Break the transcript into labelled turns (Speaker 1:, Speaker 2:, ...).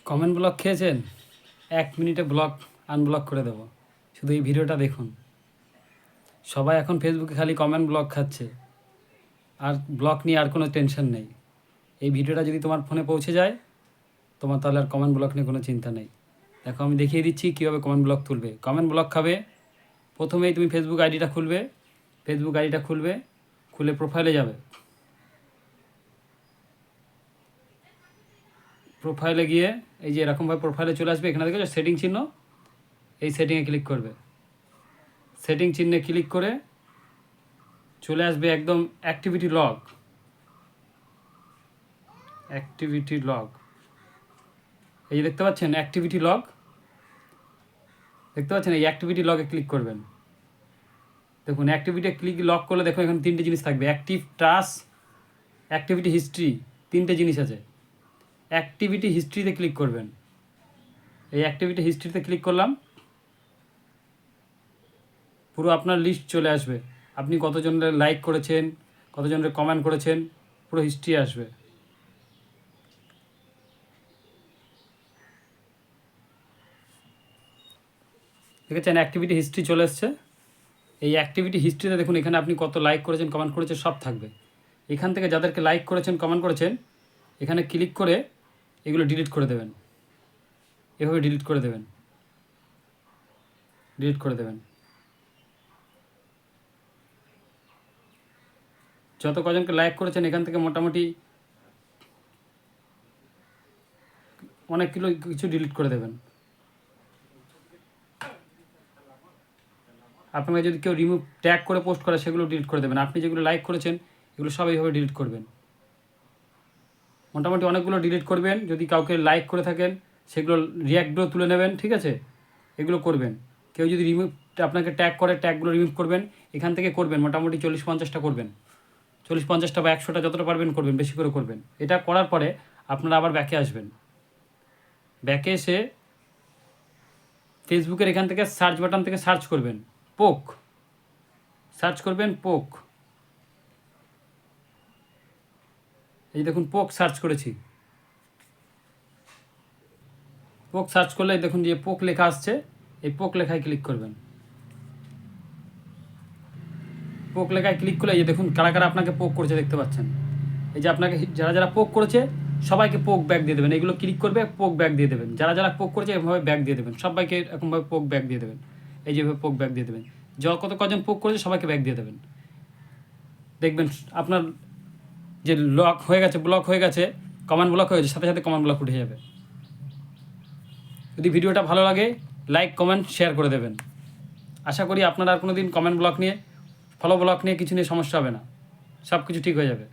Speaker 1: Comment block খেয়েছেন? 1 মিনিটে block unblock করে দেবো। শুধু এই ভিডিওটা দেখুন। সবাই এখন ফেসবুকে খালি কমেন্ট ব্লক খাচ্ছে, আর ব্লক নিয়ে আর কোনো টেনশন নেই। এই ভিডিওটা যদি তোমার ফোনে পৌঁছে যায়, তোমার তাহলে আর কমেন্ট ব্লক নিয়ে কোনো চিন্তা নেই। দেখো, আমি দেখিয়ে দিচ্ছি কীভাবে কমেন্ট ব্লক তুলবে। কমেন্ট ব্লক খাবে, প্রথমেই তুমি ফেসবুক আইডিটা খুলবে। ফেসবুক আইডিটা খুলবে, খুলে প্রোফাইলে যাবে। প্রোফাইলে গিয়ে এই যে এরকমভাবে প্রোফাইলে চলে আসবে। এখানে দেখো সেটিং চিহ্ন, এই সেটিংয়ে ক্লিক করবে। সেটিং চিহ্নে ক্লিক করে চলে আসবে একদম অ্যাক্টিভিটি লগ। অ্যাক্টিভিটি লগ, এই যে দেখতে পাচ্ছেন অ্যাক্টিভিটি লগ, দেখতে পাচ্ছেন? এই অ্যাক্টিভিটি লগে ক্লিক করবেন। দেখুন অ্যাক্টিভিটি ক্লিক লক করলে দেখুন এখানে 3টে জিনিস থাকবে: অ্যাক্টিভ, টাস্ক, অ্যাক্টিভিটি হিস্ট্রি। 3টে জিনিস আছে। অ্যাক্টিভিটি হিস্ট্রিতে ক্লিক করবেন। এই অ্যাক্টিভিটি হিস্ট্রিতে ক্লিক করলাম, পুরো আপনার লিস্ট চলে আসবে। আপনি কতজনের লাইক করেছেন, কতজনের কমেন্ট করেছেন, পুরো হিস্ট্রি আসবে। দেখেছেন অ্যাক্টিভিটি হিস্ট্রি চলে এসছে। এই অ্যাক্টিভিটি হিস্ট্রিতে দেখুন এখানে আপনি কত লাইক করেছেন, কমেন্ট করেছেন, সব থাকবে। এখান থেকে যাদেরকে লাইক করেছেন, কমেন্ট করেছেন, এখানে ক্লিক করে এগুলো ডিলিট করে দেবেন। এভাবে ডিলিট করে দেবেন, ডিলিট করে দেবেন। যত কজনকে লাইক করেছেন এখান থেকে মোটামুটি অনেক কিছু ডিলিট করে দেবেন। আপনাকে যদি কেউ রিমুভ ট্যাগ করে পোস্ট করে সেগুলো ডিলিট করে দেবেন। আপনি যেগুলো লাইক করেছেন এগুলো সব এইভাবে ডিলিট করবেন। মোটামুটি অনেকগুলো ডিলিট করবেন। যদি কাউকে লাইক করে থাকেন সেগুলো রিয়াক্টগুলো তুলে নেবেন, ঠিক আছে? এগুলো করবেন। কেউ যদি রিমুভ আপনাকে ট্যাগ করে, ট্যাগগুলো রিমুভ করবেন। এখান থেকে করবেন মোটামুটি 40-50টা করবেন। 40-50টা বা 100টা যতটা পারবেন করবেন, বেশি করে করবেন। এটা করার পরে আপনারা আবার ব্যাকে আসবেন। ব্যাকে এসে ফেসবুকের এখান থেকে সার্চ বাটন থেকে সার্চ করবেন পোক, সার্চ করবেন পোক। এই দেখুন পোক সার্চ করেছি। পোক সার্চ করলে দেখুন যে পোক লেখা আসছে, এই পোক লেখায় ক্লিক করবেন। পোক লেখায় ক্লিক করলে এই যে দেখুন কারা কারা আপনাকে পোক করেছে দেখতে পাচ্ছেন। এই যে আপনাকে যারা যারা পোক করেছে সবাইকে পোক ব্যাক দিয়ে দেবেন। এগুলো ক্লিক করবে, পোক ব্যাক দিয়ে দেবেন। যারা যারা পোক করেছে এভাবে ব্যাক দিয়ে দেবেন। সবাইকে এরকমভাবে পোক ব্যাক দিয়ে দেবেন। এই যেভাবে পোক ব্যাক দিয়ে দেবেন। কত কজন পোক করেছে সবাইকে ব্যাক দিয়ে দেবেন। দেখবেন আপনার যে লক হয়ে গেছে, ব্লক হয়ে গেছে, কমেন্ট ব্লক হয়ে গেছে, সাথে সাথে কমেন্ট ব্লক উঠে যাবে। যদি ভিডিওটা ভালো লাগে লাইক, কমেন্ট, শেয়ার করে দেবেন। আশা করি আপনারা আর কোনো দিন কমেন্ট ব্লক নিয়ে, ফলো ব্লক নিয়ে কিছু নিয়ে সমস্যা হবে না। সব কিছু ঠিক হয়ে যাবে।